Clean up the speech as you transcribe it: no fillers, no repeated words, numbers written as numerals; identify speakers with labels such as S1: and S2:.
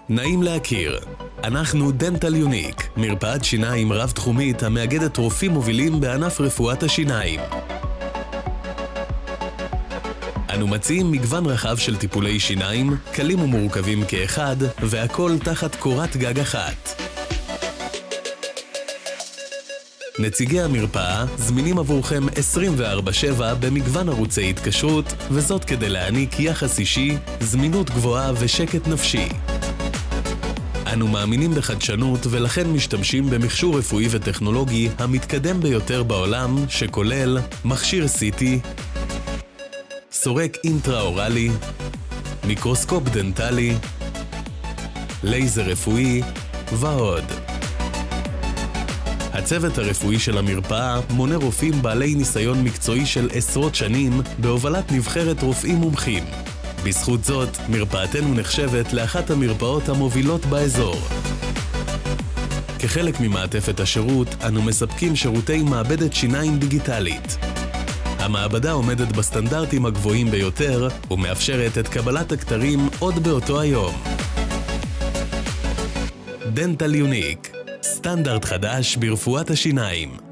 S1: נעים להכיר. אנחנו דנטל יוניק, מרפאת שיניים רב-תחומית המאגדת רופאים מובילים בענף רפואת השיניים. אנו מציעים מגוון רחב של טיפולי שיניים, קלים ומורכבים כאחד, והכל תחת קורת גג אחת. נציגי המרפאה זמינים עבורכם 24/7 במגוון ערוצי התקשרות, וזאת כדי להעניק יחס אישי, זמינות גבוהה ושקט נפשי. אנו מאמינים בחדשנות ולכן משתמשים במכשור רפואי וטכנולוגי המתקדם ביותר בעולם, שכולל מכשיר CT, סורק אינטראורלי, מיקרוסקופ דנטלי, לייזר רפואי ועוד. הצוות הרפואי של המרפאה מונה רופאים בעלי ניסיון מקצועי של עשרות שנים בהובלת נבחרת רופאים מומחים. בזכות זאת, מרפאתנו נחשבת לאחת המרפאות המובילות באזור. כחלק ממעטפת השירות, אנו מספקים שירותי מעבדת שיניים דיגיטלית. המעבדה עומדת בסטנדרטים הגבוהים ביותר ומאפשרת את קבלת הכתרים עוד באותו היום. דנטל יוניק, סטנדרט חדש ברפואת השיניים.